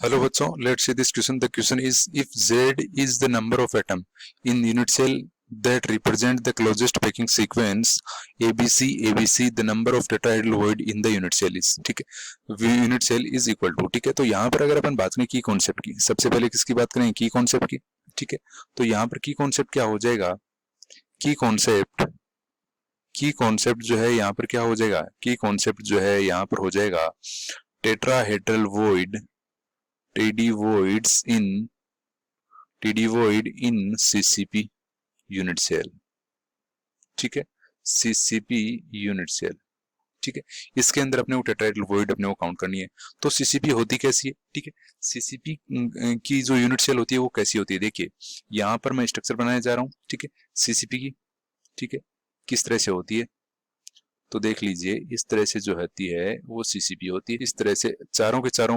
Hello बच्चों, let's see this question. The question is, if Z is the number of atom in unit cell that represent the closest packing sequence ABC ABC, the number of tetrahedral void in the unit cell is, ठीक है, unit cell is equal to, ठीक है। तो यहाँ पर अगर अपन बात करें की कॉन्सेप्ट की, सबसे पहले किसकी बात करें, की कॉन्सेप्ट की, ठीक है। तो यहाँ पर की कॉन्सेप्ट क्या हो जाएगा, की कॉन्सेप्ट जो है यहाँ पर क्या हो जाएगा, की कॉन्सेप्ट जो है यहाँ पर हो जाएगा tetrahedral void, TD void in CCP unit cell, ठीक है, CCP यूनिट सेल, ठीक है। इसके अंदर अपने को टेट्राहेड्रल वॉइड अपने को काउंट करनी है। तो CCP होती कैसी है, ठीक है, CCP की जो यूनिट सेल होती है वो कैसी होती है, देखिए यहाँ पर मैं स्ट्रक्चर बनाने जा रहा हूँ, ठीक है, CCP की, ठीक है, किस तरह से होती है, तो देख लीजिए इस तरह से जो होती है वो CCP होती है। इस तरह से चारों के चारों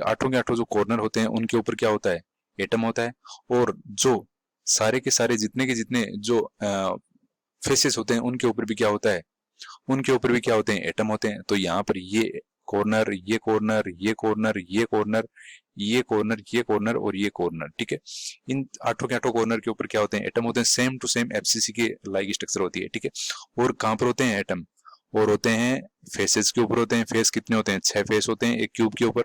आठों के आठों जो कॉर्नर होते हैं उनके ऊपर क्या होता है, एटम होता है, और जो सारे के सारे जितने के जितने जो फेसेस होते हैं उनके ऊपर भी क्या होता है, उनके ऊपर भी क्या होते हैं, एटम होते हैं। तो यहाँ पर ये कॉर्नर, ये कॉर्नर, ये कॉर्नर, ये कॉर्नर, ये कॉर्नर, ये कॉर्नर और ये कॉर्नर, ठीक है, इन आठों के आठों कॉर्नर के ऊपर क्या होते हैं, एटम होते हैं। सेम टू सेम FCC के लाइक स्ट्रक्चर होती है, ठीक है। और कहाँ पर होते हैं एटम, और होते हैं फेसेस के ऊपर होते हैं। फेस कितने होते हैं, 6 फेस होते हैं एक क्यूब के ऊपर,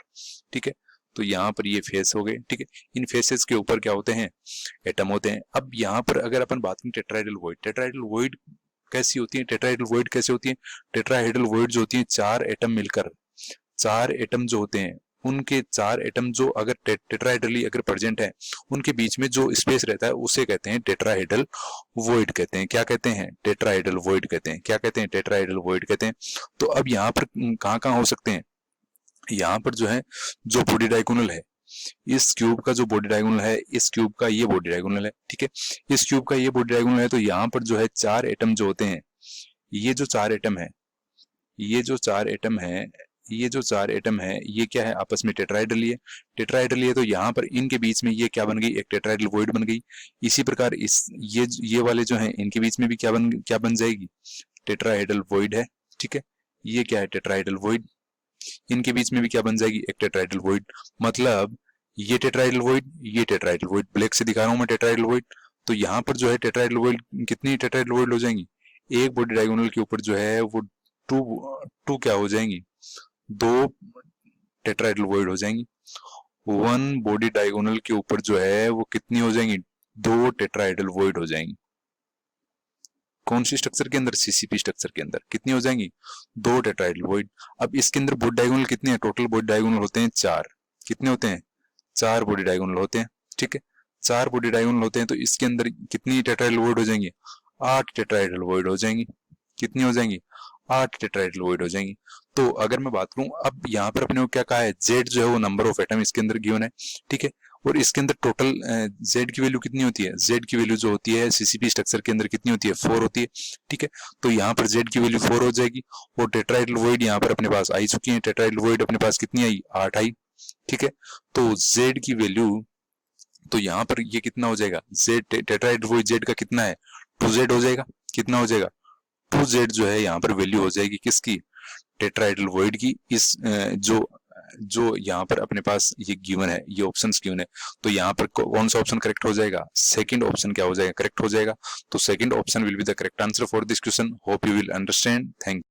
ठीक है। तो यहाँ पर ये फेस हो गए, ठीक है, इन फेसेस के ऊपर क्या होते हैं, एटम होते हैं। अब यहाँ पर अगर अपन बात करें टेट्राहेड्रल वॉइड, टेट्राहेड्रल वॉइड कैसी होती है, टेट्राहेड्रल वॉइड कैसे होती है, टेट्राहेड्रल वॉइड जो होती है चार एटम मिलकर, चार एटम जो होते हैं उनके चार एटम जो अगर टेट्राहेड्रली अगर प्रेजेंट है उनके बीच में जो स्पेस रहता है उसे कहते हैं टेट्राहेड्रल वॉइड कहते हैं। क्या कहते हैं, टेट्राहेड्रल वॉइड कहते हैं। क्या कहते हैं, टेट्राहेड्रल वॉइड कहते हैं। तो अब यहाँ पर कहाँ कहाँ हो सकते हैं, यहाँ पर जो है जो बॉडी डायगोनल है, इस क्यूब का जो बॉडी डायगोनल है, इस क्यूब का ये बॉडी डायगोनल है, ठीक है, इस क्यूब का ये बॉडी डायगोनल है। तो यहाँ पर जो है चार एटम जो होते हैं, ये जो चार एटम है, ये जो चार एटम है, ये जो चार एटम है ये क्या है, आपस में टेट्राहेड्रली है, टेट्राहेड्रली है। तो यहाँ पर इनके बीच में ये क्या बन गई, एक टेट्राहेड्रल वॉइड बन गई। इसी प्रकार इस ये वाले जो है इनके बीच में भी क्या बन जाएगी, टेट्राहेड्रल वॉइड है, ठीक है। ये क्या है, टेट्राहेड्रल वॉइड, इनके बीच में भी क्या बन जाएगी, एक टेट्राहेड्रल वॉइड। मतलब ये टेट्राहेड्रल वॉइड, ये टेट्राहेड्रल वॉइड, ब्लैक से दिखा रहा हूं मैं टेट्राहेड्रल वॉइड। तो यहाँ पर जो है टेट्राहेड्रल वॉइड, कितनी टेट्राहेड्रल वॉइड हो जाएंगी, एक बॉडी डायगोनल के ऊपर जो है वो टू क्या हो जाएंगी, दो टेट्राहेड्रल वॉइड हो जाएंगी। वन बॉडी डायगोनल के ऊपर जो है वो कितनी हो जाएंगी, दो टेट्राहेड्रल वॉइड हो जाएंगी। कौन सी स्ट्रक्चर के अंदर, CCP स्ट्रक्चर के अंदर कितनी हो जाएंगी, दो टेट्राहेड्रल वॉइड। अब इसके अंदर बॉडी डायगोनल कितने हैं, टोटल बॉडी डायगोनल होते हैं चार, कितने होते हैं, चार बॉडी डायगोनल होते हैं, ठीक है, चार बॉडी डायगोनल होते हैं। तो इसके अंदर कितनी टेट्राहेड्रल वॉइड हो जाएंगी, 8 टेट्राहेड्रल वॉइड हो जाएंगी। कितनी हो जाएंगी, 8 टेट्राहेड्रल वॉइड हो जाएंगी। तो अगर मैं बात करूं, अब यहाँ पर अपने को क्या कहा है, Z जो है वो नंबर ऑफ एटम इसके अंदर गिवन है, ठीक है। और इसके अंदर टोटल Z की वैल्यू कितनी होती है, Z की वैल्यू जो होती है CCP स्ट्रक्चर के अंदर कितनी होती है, 4 होती है, ठीक है। तो यहाँ पर Z की वैल्यू 4 हो जाएगी। और टेट्राहेड्रल वॉइड यहाँ पर अपने पास आई चुकी है, टेट्राहेड्रल वॉइड अपने पास कितनी आई, 8 आई, ठीक है। तो Z की वैल्यू, तो यहाँ पर ये कितना हो जाएगा, Z टेट्राहेड्रल वॉइड Z का कितना है, 2Z हो जाएगा। कितना हो जाएगा, 2Z जो है यहाँ पर वैल्यू हो जाएगी किसकी, टेट्राहेड्रल वॉइड की। इस जो यहाँ पर अपने पास ये गिवन है, ये ऑप्शंस गिवन है। तो यहाँ पर कौन सा ऑप्शन करेक्ट हो जाएगा, सेकंड ऑप्शन क्या हो जाएगा, करेक्ट हो जाएगा। तो second option will be the correct answer for this question. Hope you will understand. Thank